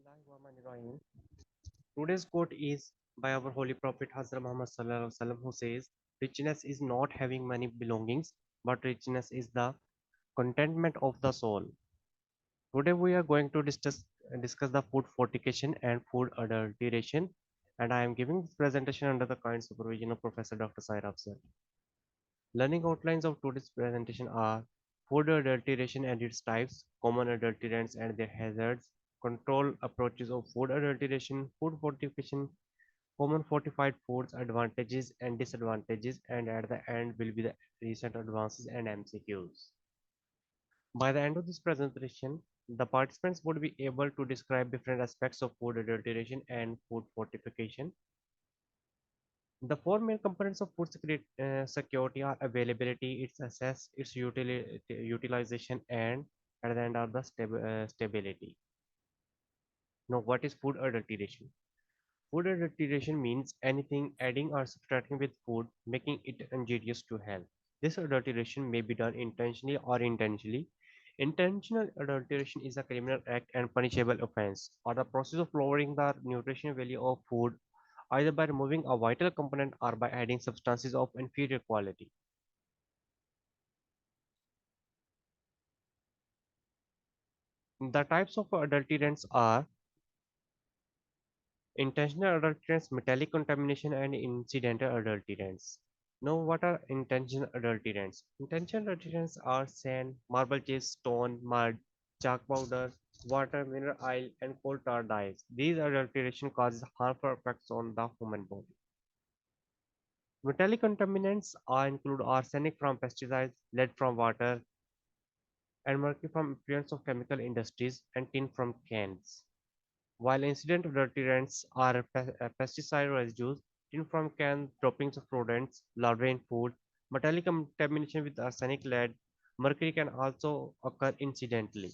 Bismillahirrahmanirrahim. Today's quote is by our Holy Prophet Hazrat Muhammad Sallallahu Alaihi Wasallam, who says, richness is not having many belongings, but richness is the contentment of the soul. Today we are going to discuss the food fortification and food adulteration, and I am giving this presentation under the kind supervision of Professor Dr. Saira Afzal. Learning outlines of today's presentation are food adulteration and its types, common adulterants and their hazards, control approaches of food adulteration, food fortification, common fortified foods, advantages and disadvantages, and at the end will be the recent advances and MCQs. By the end of this presentation, the participants would be able to describe different aspects of food adulteration and food fortification. The four main components of security are availability, its access, its utilization, and at the end are the stability. Now, what is food adulteration? Food adulteration means anything adding or subtracting with food, making it injurious to health. This adulteration may be done intentionally or intentionally. Intentional adulteration is a criminal act and punishable offense, or the process of lowering the nutritional value of food either by removing a vital component or by adding substances of inferior quality. The types of adulterants are intentional adulterants, metallic contamination, and incidental adulterants. Now, what are intentional adulterants? Intentional adulterants are sand, marble chips, stone, mud, chalk powder, water, mineral oil, and coal tar dyes. These adulteration causes harmful effects on the human body. Metallic contaminants include arsenic from pesticides, lead from water, and mercury from effluents of chemical industries, and tin from cans. While incidental adulterants are pesticide residues, tin from cans, droppings of rodents, larvae in food, metallic contamination with arsenic, lead, mercury can also occur incidentally.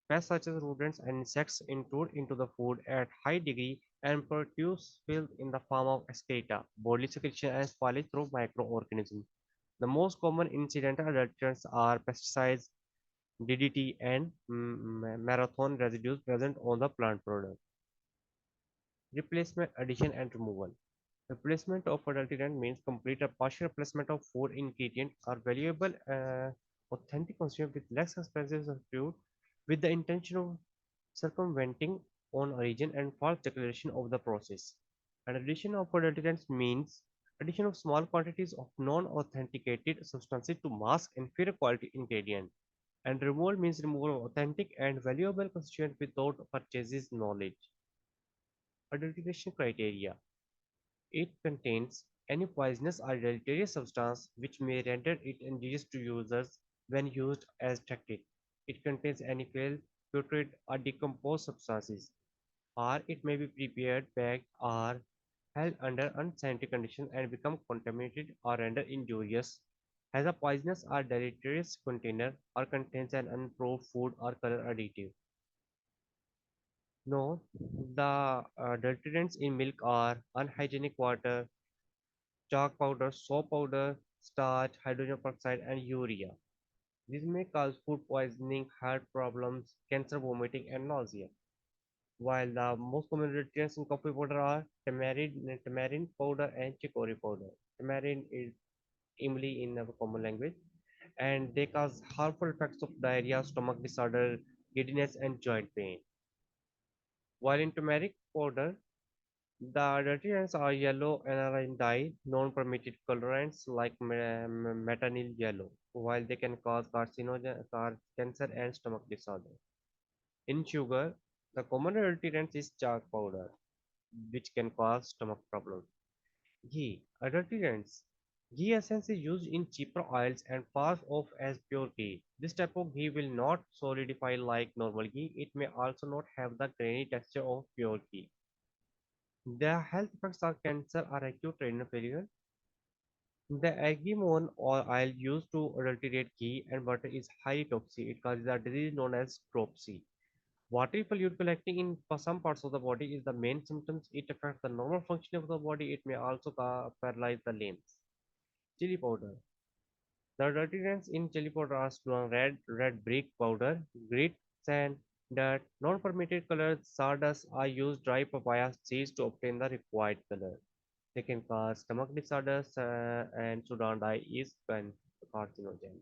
Pests such as rodents and insects intrude into the food at high degree and produce filth in the form of excreta, bodily secretion, and spoilage through microorganisms. The most common incidental adulterants are pesticides, DDT, and marathon residues present on the plant product. Replacement, addition, and removal. Replacement of adulterant means complete or partial replacement of food ingredient or valuable authentic consumer with less expensive substitute with the intention of circumventing on origin and false declaration of the process. And addition of adulterants means addition of small quantities of non-authenticated substances to mask inferior quality ingredient. And removal means removal of authentic and valuable constituent without purchases knowledge. Adulteration criteria. It contains any poisonous or deleterious substance which may render it injurious to users when used as tactic. It contains any failed, putrid, or decomposed substances, or it may be prepared, packed, or held under unsanitary conditions and become contaminated or rendered injurious, has a poisonous or deleterious container, or contains an unproved food or color additive. No, the adulterants in milk are unhygienic water, chalk powder, soap powder, starch, hydrogen peroxide, and urea. This may cause food poisoning, heart problems, cancer, vomiting, and nausea. While the most common ingredients in coffee powder are tamarind powder and chicory powder. Tamarind is imli in our common language, and they cause harmful effects of diarrhea, stomach disorder, giddiness, and joint pain. While in turmeric powder, the adulterants are yellow aniline dye, non-permitted colorants like metanil yellow, while they can cause cancer and stomach disorder. In sugar, the common adulterant is chalk powder, which can cause stomach problems. Ghee. Adulterants. Ghee essence is used in cheaper oils and pass off as pure ghee. This type of ghee will not solidify like normal ghee. It may also not have the grainy texture of pure ghee. The health effects are cancer or acute renal failure. The agimon or oil used to adulterate ghee and butter is highly toxic. It causes a disease known as dropsy. Watery fluid collecting in some parts of the body is the main symptoms. It affects the normal functioning of the body. It may also paralyze the limbs. Chili powder. The adulterants in chili powder are strong red brick powder, grit, sand, that non-permitted colored sawdust are used dry papaya seeds to obtain the required color. They can cause stomach disorders and Sudan dye is carcinogen.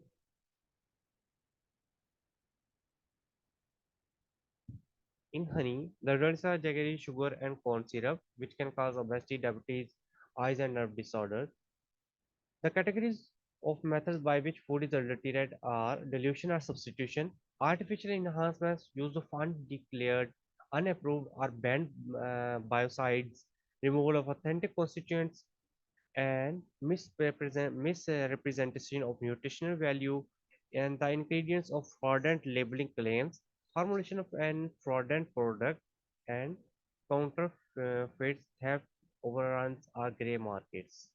In honey, the results are jaggery, sugar, and corn syrup, which can cause obesity, diabetes, eyes, and nerve disorders. The categories of methods by which food is adulterated are dilution or substitution, artificial enhancements, use of undeclared, unapproved, or banned biocides, removal of authentic constituents, and misrepresentation of nutritional value, and the ingredients of fraudulent labeling claims, formulation of an fraudulent product, and counterfeits, theft, overruns, or grey markets.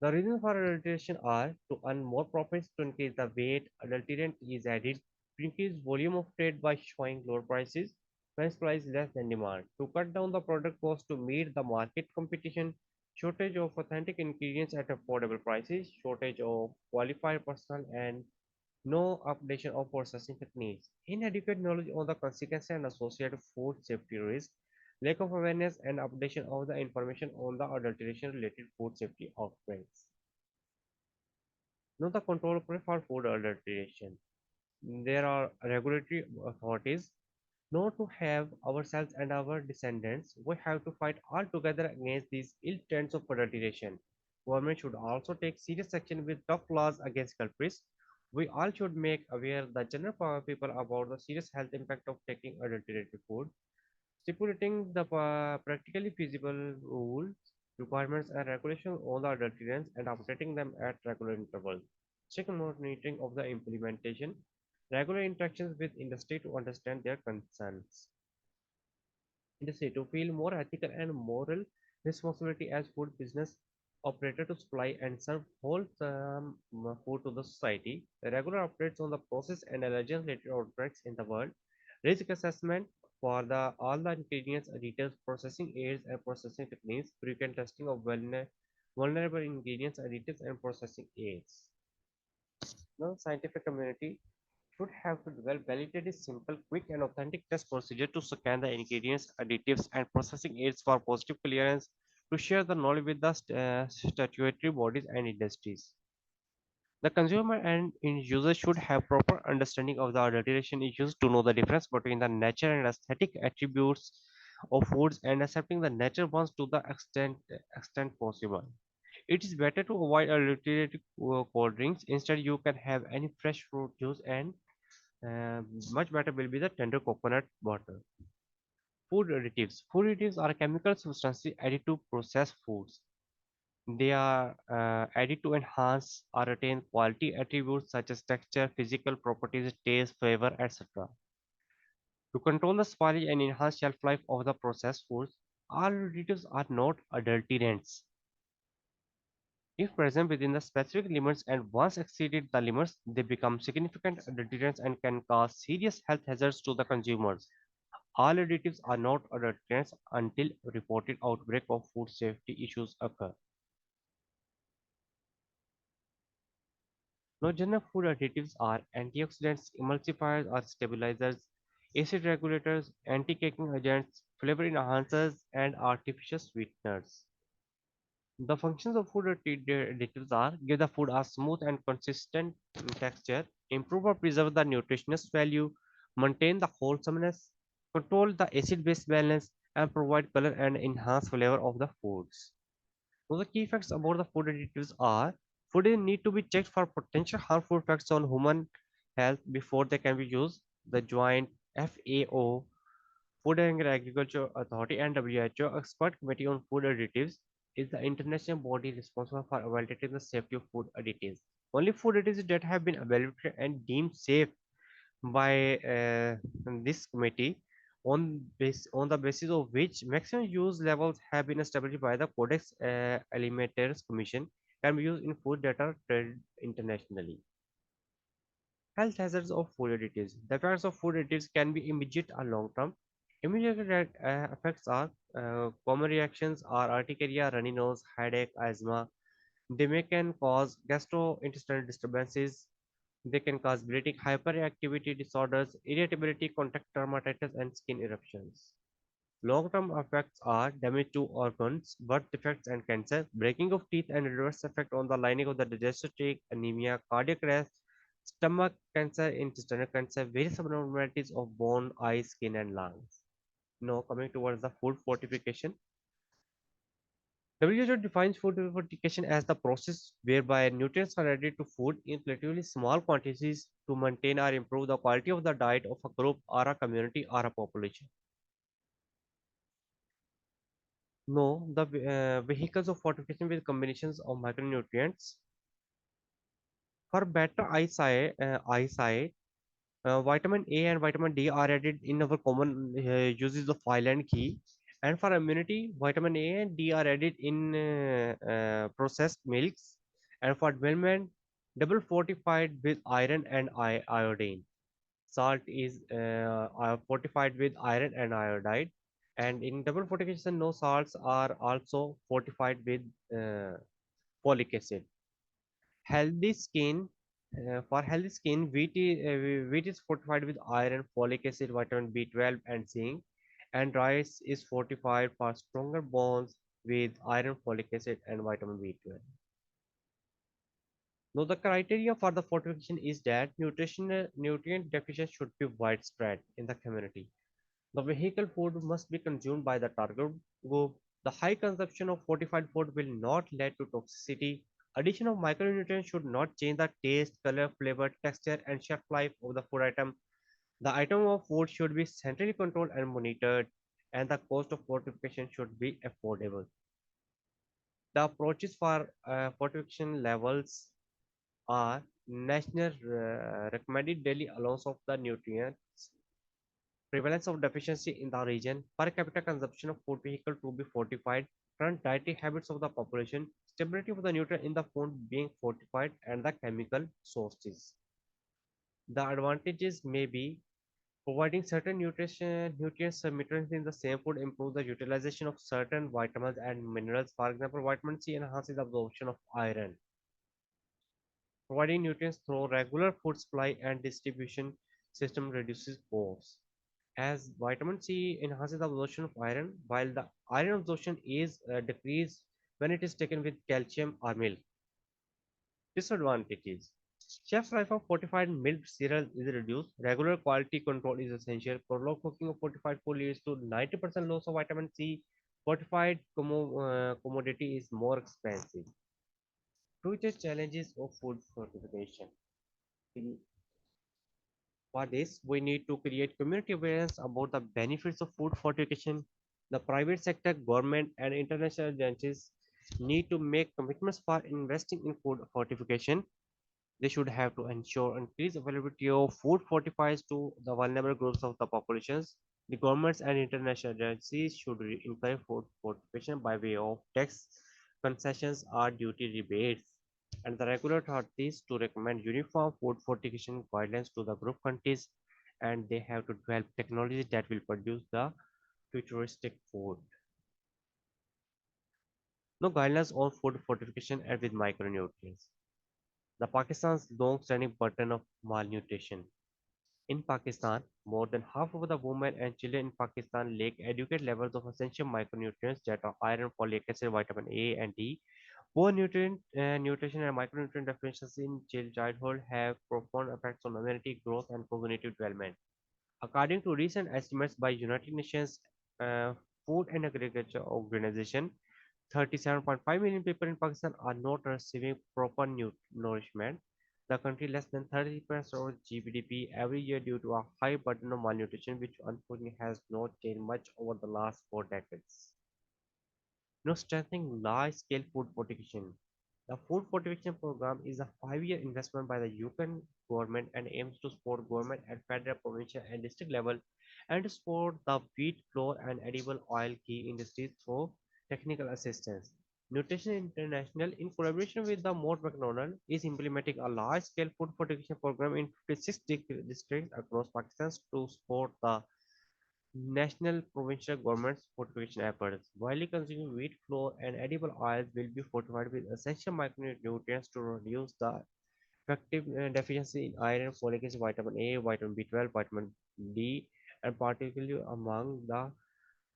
The reasons for adulteration are to earn more profits, to increase the weight adulterant is added, to increase volume of trade by showing lower prices when supply is less than demand, to cut down the product cost to meet the market competition, shortage of authentic ingredients at affordable prices, shortage of qualified personnel, and no updation of processing techniques, inadequate knowledge on the consequences and associated food safety risks, lack of awareness and updation of the information on the adulteration related food safety outbreaks. Now, the control for food adulteration. There are regulatory authorities. Now, to have ourselves and our descendants, we have to fight all together against these ill trends of adulteration. Government should also take serious action with tough laws against culprits. We all should make aware the general people about the serious health impact of taking adulterated food, stipulating the practically feasible rules, requirements, and regulations on the adulterants and updating them at regular intervals. Check monitoring of the implementation, regular interactions with industry to understand their concerns. Industry to feel more ethical and moral responsibility as food business operator to supply and serve wholesome food to the society. The regular updates on the process and allergens related outbreaks in the world. Risk assessment for the all the ingredients, additives, processing aids and processing techniques. Frequent testing of vulnerable ingredients, additives and processing aids. Now, scientific community should have to develop validated, simple, quick, and authentic test procedure to scan the ingredients, additives, and processing aids for positive clearance to share the knowledge with the statutory bodies and industries. The consumer and end user should have proper understanding of the adulteration issues to know the difference between the natural and aesthetic attributes of foods and accepting the natural ones to the extent possible. It is better to avoid adulterated cold drinks. Instead, you can have any fresh fruit juice and much better will be the tender coconut water. Food additives. Food additives are chemical substances added to processed foods. They are added to enhance or retain quality attributes such as texture, physical properties, taste, flavor, etc. To control the spoilage and enhance shelf life of the processed foods, all additives are not adulterants. If present within the specific limits and once exceeded the limits, they become significant adulterants and can cause serious health hazards to the consumers. All additives are not adulterants until reported outbreak of food safety issues occur. No general food additives are antioxidants, emulsifiers or stabilizers, acid regulators, anti-caking agents, flavor enhancers, and artificial sweeteners. The functions of food additives are give the food a smooth and consistent texture, improve or preserve the nutritionist value, maintain the wholesomeness, control the acid-base balance, and provide color and enhance flavor of the foods. So the key facts about the food additives are food need to be checked for potential harmful effects on human health before they can be used. The joint FAO, Food and Agriculture Authority, and WHO Expert Committee on Food Additives is the international body responsible for evaluating the safety of food additives. Only food additives that have been evaluated and deemed safe by this committee on the basis of which maximum use levels have been established by the Codex Alimentarius Commission can be used in food that are traded internationally. Health hazards of food additives. The effects of food additives can be immediate or long term. Immediate effects are common reactions are urticaria, runny nose, headache, asthma. They may can cause gastrointestinal disturbances, They can cause bleeding, hyperactivity disorders, irritability, contact dermatitis, and skin eruptions. Long-term effects are damage to organs, birth defects and cancer, breaking of teeth and reverse effect on the lining of the digestive tract, anemia, cardiac arrest, stomach cancer, intestinal cancer, various abnormalities of bone, eye, skin and lungs. Now coming towards the food fortification. WHO defines food fortification as the process whereby nutrients are added to food in relatively small quantities to maintain or improve the quality of the diet of a group or a community or a population. No, the vehicles of fortification with combinations of micronutrients for better eyesight, vitamin A and vitamin D are added in our common uses of oil and ghee. And for immunity, vitamin A and D are added in processed milks. And for development, double fortified with iron and iodine. Salt is fortified with iron and iodide. And in double fortification, no salts are also fortified with uh, folic acid. Healthy skin. For healthy skin, wheat is fortified with iron, folic acid, vitamin B12, and zinc, and rice is fortified for stronger bones with iron, folic acid, and vitamin B12. Now, the criteria for the fortification is that nutrient deficiency should be widespread in the community. The vehicle food must be consumed by the target group. The high consumption of fortified food will not lead to toxicity. Addition of micronutrients should not change the taste, color, flavor, texture, and shelf life of the food item. The item of food should be centrally controlled and monitored, and the cost of fortification should be affordable. The approaches for fortification levels are national recommended daily allowance of the nutrients, prevalence of deficiency in the region, per capita consumption of food vehicle to be fortified, current dietary habits of the population, stability of the nutrient in the food being fortified, and the chemical sources. The advantages may be providing certain nutrients nutrients in the same food improve the utilization of certain vitamins and minerals. For example, vitamin C enhances absorption of iron. Providing nutrients through regular food supply and distribution system reduces costs. As vitamin C enhances the absorption of iron, while the iron absorption is decreased when it is taken with calcium or milk. Disadvantages: shelf life of fortified milk cereal is reduced. Regular quality control is essential. Prolonged cooking of fortified food leads to 90% loss of vitamin C. Fortified commodity is more expensive. Future challenges of food fortification. For this, we need to create community awareness about the benefits of food fortification. The private sector, government, and international agencies need to make commitments for investing in food fortification. They should have to ensure increased availability of food fortifies to the vulnerable groups of the populations. The governments and international agencies should encourage food fortification by way of tax concessions or duty rebates, and the regular authorities to recommend uniform food fortification guidelines to the group countries, and they have to develop technology that will produce the futuristic food. No guidelines on food fortification and with micronutrients. The Pakistan's long-standing burden of malnutrition. In Pakistan, more than half of the women and children in Pakistan lack adequate levels of essential micronutrients that are iron, folic acid, vitamin A and D. Poor nutrition and micronutrient deficiencies in childhood have profound effects on immunity, growth, and cognitive development. According to recent estimates by United Nations uh, Food and Agriculture Organization, 37.5 million people in Pakistan are not receiving proper nourishment. The country less than 30% of GDP every year due to a high burden of malnutrition, which unfortunately has not changed much over the last 4 decades. Strengthening large-scale food fortification. The food fortification program is a 5-year investment by the UK government and aims to support government at federal, provincial, and district level and to support the wheat, flour, and edible oil key industries through technical assistance. Nutrition International, in collaboration with the Mort McDonald, is implementing a large-scale food fortification program in 56 districts across Pakistan to support the national provincial governments fortification efforts. Widely consumed wheat flour and edible oils will be fortified with essential micronutrients to reduce the effective deficiency in iron, folic acid, vitamin A, vitamin B12, vitamin D, and particularly among the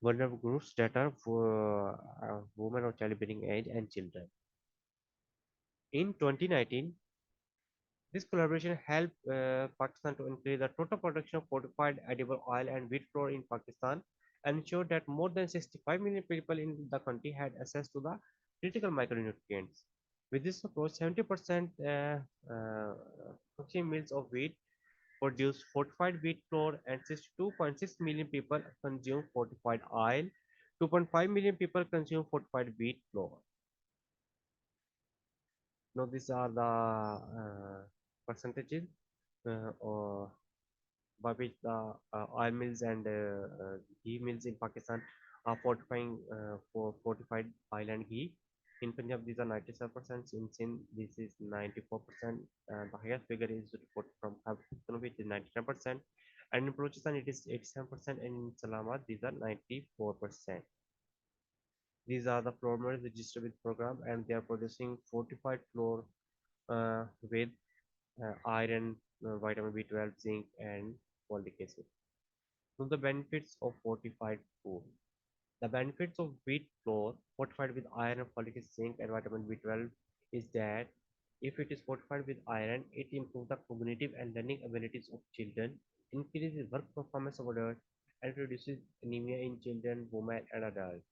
vulnerable groups that are for women of childbearing age and children. In 2019, this collaboration helped Pakistan to increase the total production of fortified edible oil and wheat flour in Pakistan and ensured that more than 65 million people in the country had access to the critical micronutrients. With this approach, 70% uh, functioning meals of wheat produce fortified wheat flour and 62.6 million people consume fortified oil. 2.5 million people consume fortified wheat flour. Now, these are the percentages or by which the oil mills and ghee mills in Pakistan are fortifying for fortified oil and ghee. In Punjab, these are 97%. In Sindh, this is 94%. The highest figure is reported from Khabib, which is 99%. And in Balochistan, it is 87%. And in Salamat, these are 94%. These are the flour mills registered with program, and they are producing fortified flour with iron, vitamin B12, zinc, and folic acid. So the benefits of fortified food. The benefits of wheat flour fortified with iron, folic acid, zinc, and vitamin B12 is that if it is fortified with iron, it improves the cognitive and learning abilities of children, increases work performance of adults, and reduces anemia in children, women, and adults.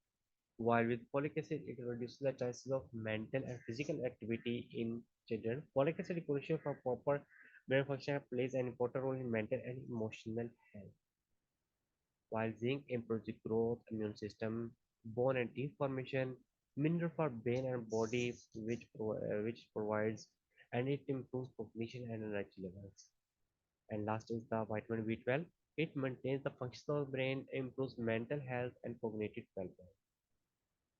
While with folic acid, it reduces the chances of mental and physical activity in children. Folic acid is crucial for proper brain function and plays an important role in mental and emotional health. While zinc improves the growth, immune system, bone and teeth formation, mineral for brain and body, which provides, and it improves cognition and energy levels. And last is the vitamin B12. It maintains the function of the brain, improves mental health and cognitive well-being.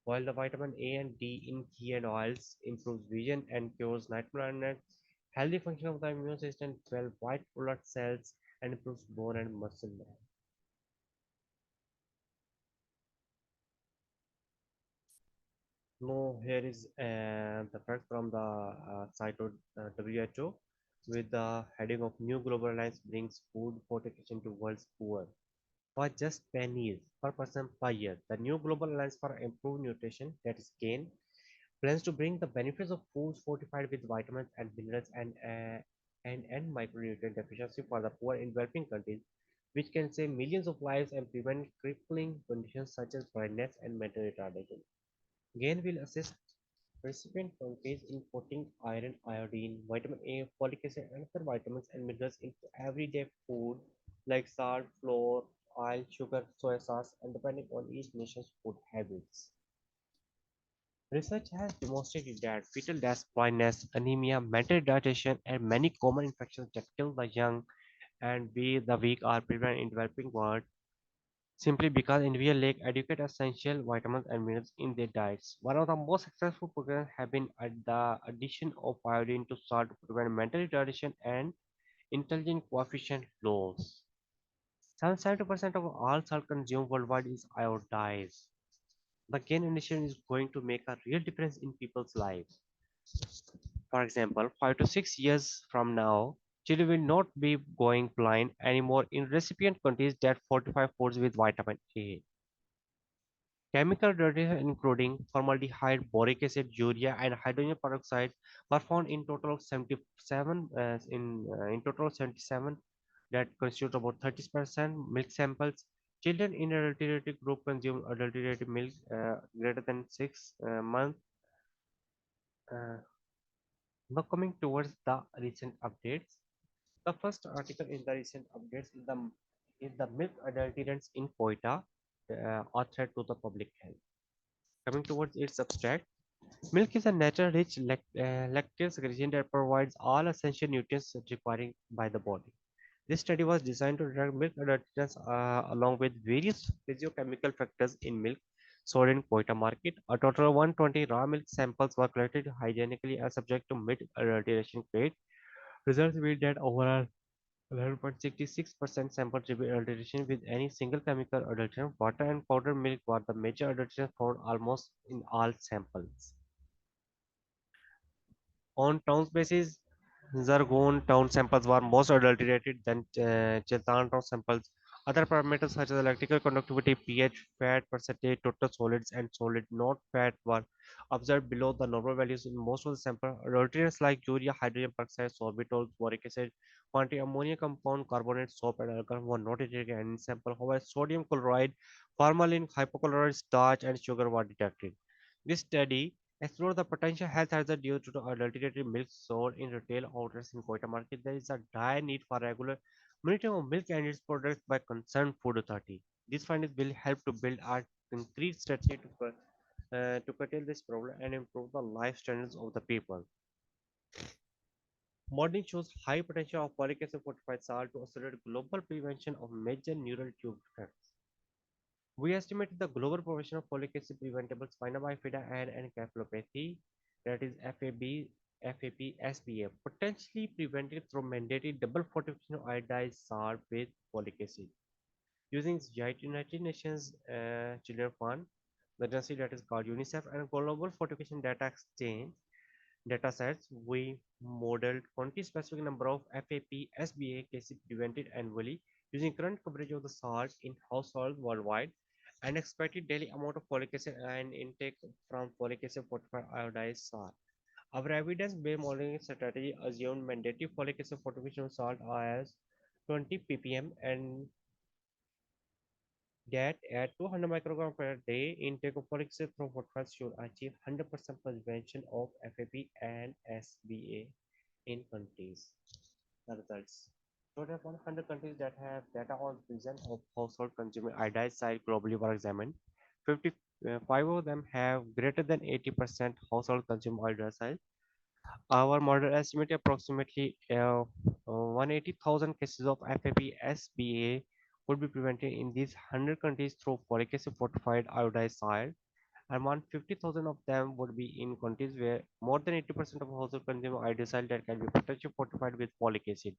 While the vitamin A and D in ghee and oils improves vision and cures night blindness, healthy function of the immune system, 12 white blood cells, and improves bone and muscle mass. No, here is the fact from the site of WHO with the heading of New Global Alliance brings food fortification to world's poor. For just pennies per person per year, the New Global Alliance for Improved Nutrition, that is GAIN, plans to bring the benefits of foods fortified with vitamins and minerals and micronutrient deficiency for the poor in developing countries, which can save millions of lives and prevent crippling conditions such as blindness and mental retardation. GAIN will assist recipient countries in putting iron, iodine, vitamin A, folic acid, and other vitamins and minerals into everyday food like salt, flour, oil, sugar, soy sauce, and depending on each nation's food habits. Research has demonstrated that fetal death, blindness, anemia, mental retardation, and many common infections that kill the young and the weak are prevalent in developing world simply because individuals lack adequate essential vitamins and minerals in their diets. One of the most successful programs have been at the addition of iodine to salt to prevent mental retardation and intelligent coefficient loss. 70% of all salt consumed worldwide is iodized. The gain initiative is going to make a real difference in people's lives. For example, 5 to 6 years from now, children will not be going blind anymore in recipient countries that fortify foods with vitamin A. Chemical reactions including formaldehyde, boric acid, urea, and hydrogen peroxide were found in total of 77 in total of 77 that constitute about 30% milk samples. Children in adulterated group consume adulterated milk greater than 6 months. Uh, Now coming towards the recent updates. The first article in the recent updates is the milk adulterants in Koita are threat to the public health. Coming towards its abstract, milk is a natural rich lactose ingredient that provides all essential nutrients required by the body. This study was designed to detect milk adulterants along with various physiochemical factors in milk sold in Koita market. A total of 120 raw milk samples were collected hygienically and subject to milk adulteration rate. Results revealed that overall 11.66% sample revealed adulteration with any single chemical adulterant. Water and powdered milk were the major adulterants found almost in all samples. On towns basis, Zargon town samples were most adulterated than Chetan town samples. Other parameters such as electrical conductivity, pH, fat percentage, total solids, and solid not fat were observed below the normal values in most of the sample. Adulterants like urea, hydrogen peroxide, sorbitol, boric acid, quantity ammonia compound, carbonate, soap, and alcohol were not detected in sample. However, sodium chloride, formalin, hypochlorite, starch, and sugar were detected. This study explore the potential health hazard due to the adulterated milk sold in retail outlets in Koita market. There is a dire need for regular monitoring of milk and its products by concerned food authority. These findings will help to build a concrete strategy to curtail this problem and improve the life standards of the people. Modeling shows high potential of folic acid fortified salt to accelerate global prevention of major neural tube defects. We estimated the global population of folic acid preventable spina bifida and encephalopathy, that is FAP, SBA, potentially prevented through mandatory double fortification of iodized salt with folic acid. Using United Nations Children Fund, the agency that is called UNICEF, and Global Fortification Data Exchange datasets, we modeled 20 specific number of FAP SBA cases prevented annually using current coverage of the salt in households worldwide and expected daily amount of folic acid and intake from folic acid fortified iodized salt. Our evidence-based modeling strategy assumed mandatory folic acid fortification salt as 20 ppm and that at 200 microgram per day, intake of folic acid from fortified should achieve 100% prevention of FAP and SBA in countries. The results. Total of 100 countries that have data on present of household consuming iodized salt globally were examined. 55 of them have greater than 80% household consume iodized salt. Our model estimate approximately 180,000 cases of FAP SBA would be prevented in these 100 countries through folic acid fortified iodized salt, and 150,000 of them would be in countries where more than 80% of household consume iodized salt that can be potentially fortified with folic acid.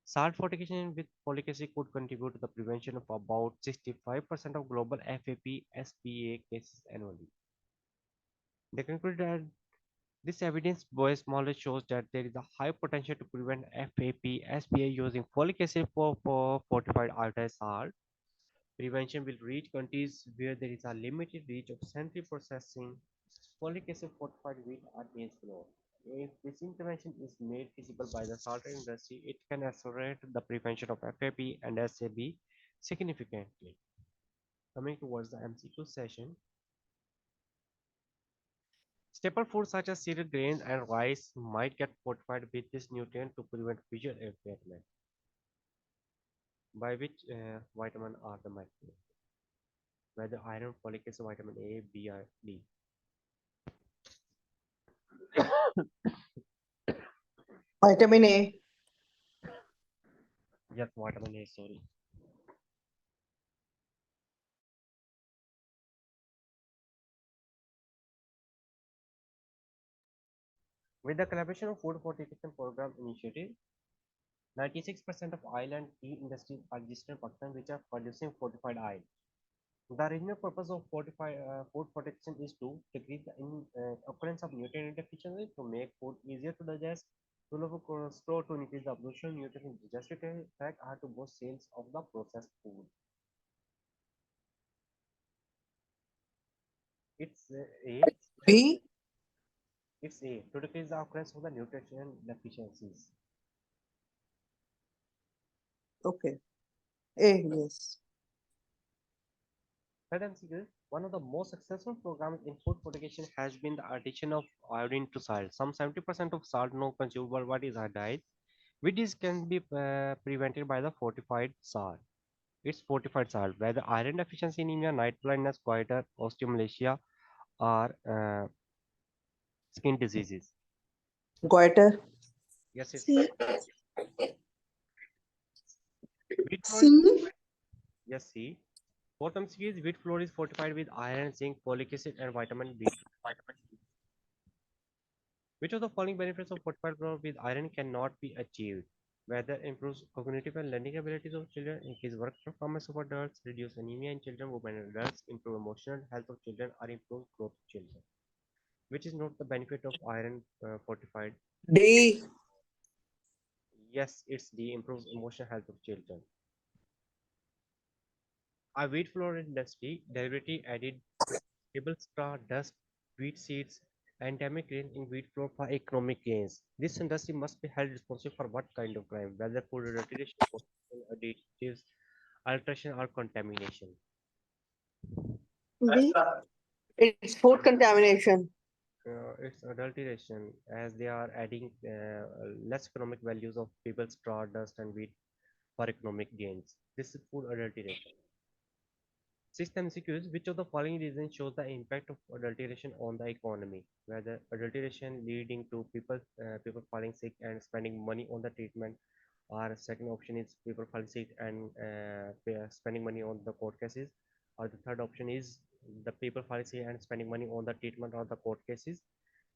Salt fortification with folic acid could contribute to the prevention of about 65% of global FAP SBA cases annually. They conclude that this evidence-based knowledge shows that there is a high potential to prevent FAP SBA using folic acid for fortified iodized salt. Prevention will reach countries where there is a limited reach of central processing folic acid fortified wheat or maize flour. If this intervention is made feasible by the salt industry, it can accelerate the prevention of FAP and SAB significantly. Coming towards the MCQ session, staple foods such as cereal grains and rice might get fortified with this nutrient to prevent visual impairment. By which vitamin are the micro? Whether iron, folic acid, vitamin A, B, or D. Vitamin A. Yes, vitamin A, sorry. With the collaboration of Food Fortification Program Initiative, 96% of oil and tea industries are registered in Pakistan which are producing fortified oil. The original purpose of food fortification is to decrease the occurrence of nutrient deficiency, to make food easier to digest, to lower cholesterol, to increase the absorption of nutrients, digestive tract, or to boost sales of the processed food. It's A. B. It's A. To decrease the occurrence of the nutrition deficiencies. Okay. A. Yes. Madam Sigal, one of the most successful programs in food fortification has been the addition of iodine to salt. Some 70% of salt now consumed worldwide is iodide, which is can be prevented by the fortified salt. It's fortified salt, whether iron deficiency anemia, night blindness, goiter, osteomalacia, or skin diseases. Goiter. Yes, it's C. wheat flour is C. yes, see. Bottom is wheat flour is fortified with iron, zinc, folic acid, and vitamin B2. Which of the following benefits of fortified flour with iron cannot be achieved? Whether improves cognitive and learning abilities of children, increase work performance of adults, reduce anemia in children, women and adults, improve emotional health of children, or improve growth of children. Which is not the benefit of iron fortified? D. Yes, it's the improves emotional health of children. A wheat flour industry deliberately added table straw, dust, wheat seeds, and damaged grains in wheat flour for economic gains. This industry must be held responsible for what kind of crime, whether food adulteration, additives, alteration, or contamination. B. It's food contamination. It's adulteration as they are adding less economic values of people's straw, dust, and wheat for economic gains. This is food adulteration. Sixth MCQ is which of the following reasons shows the impact of adulteration on the economy? Whether adulteration leading to people falling sick and spending money on the treatment, or second option is people falling sick and spending money on the court cases, or the third option is the people falling sick and spending money on the treatment or the court cases.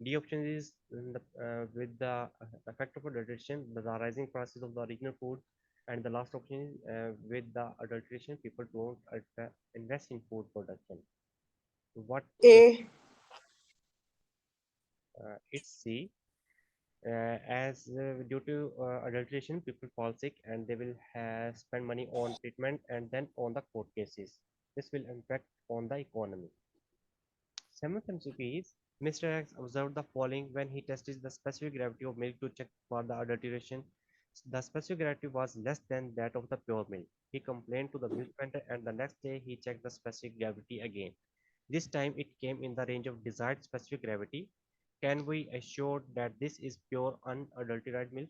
D option is with the effect of adulteration, the rising prices of the original food, and the last option is with the adulteration, people don't invest in food production. What A. it's C. As due to adulteration, people fall sick and they will spend money on treatment and then on the court cases. This will impact on the economy. Seventh MCQ is Mr. X observed the following when he tested the specific gravity of milk to check for the adulteration. The specific gravity was less than that of the pure milk. He complained to the milk vendor and the next day he checked the specific gravity again. This time it came in the range of desired specific gravity. Can we assure that this is pure unadulterated milk?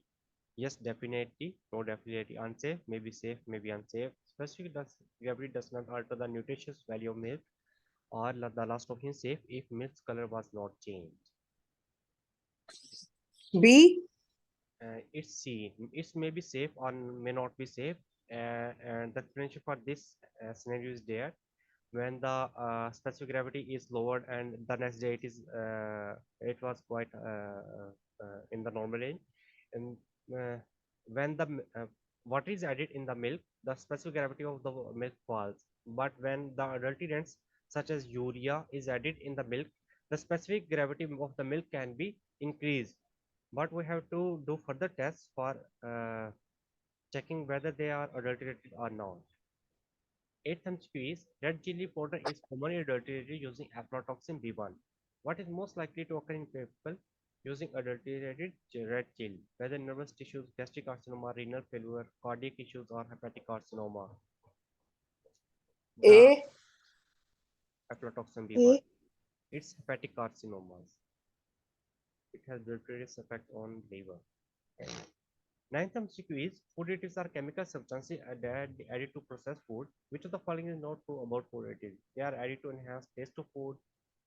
Yes, definitely. No, definitely. Unsafe, maybe safe, maybe unsafe. Gravity does not alter the nutritious value of milk, or the last option is safe if milk's color was not changed. B. It's C. It may be safe or may not be safe. And the explanation for this scenario is there when the specific gravity is lowered and the next day it was quite in the normal range, and uh, when the water is added in the milk, the specific gravity of the milk falls, but when the adulterants such as urea is added in the milk, the specific gravity of the milk can be increased, but we have to do further tests for checking whether they are adulterated or not. Eighth MCQ is red chili powder is commonly adulterated using aflatoxin B1. What is most likely to occur in people using adulterated red chili? Whether nervous tissues, gastric carcinoma, renal failure, cardiac issues, or hepatic carcinoma. The A. aflatoxin B1. A. It's hepatic carcinomas. It has deleterious effect on liver. Ninth MCQ is food additives are chemical substances added to processed food. Which of the following is not true about food additives? They are added to enhance taste of food.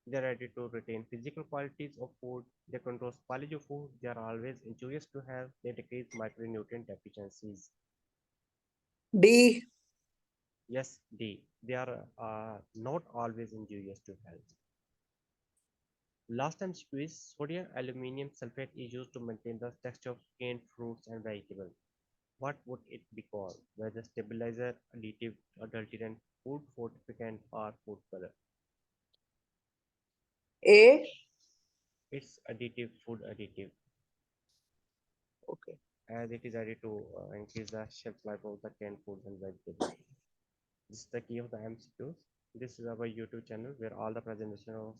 They are added to retain physical qualities of food. They control spoilage of food. They are always injurious to health. They decrease micronutrient deficiencies. D. Yes, D. They are not always injurious to health. Last time squeeze, sodium aluminum sulfate is used to maintain the texture of canned fruits and vegetables. What would it be called? Whether stabilizer, additive, adulterant, food fortificant, or food color? A. It's additive, food additive, Okay. as it is added to increase the shelf life of the canned foods and vegetables. This is the key of the MCQs. This is our YouTube channel where all the presentations of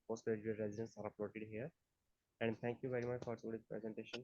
postgraduate residents are uploaded here. And thank you very much for today's presentation.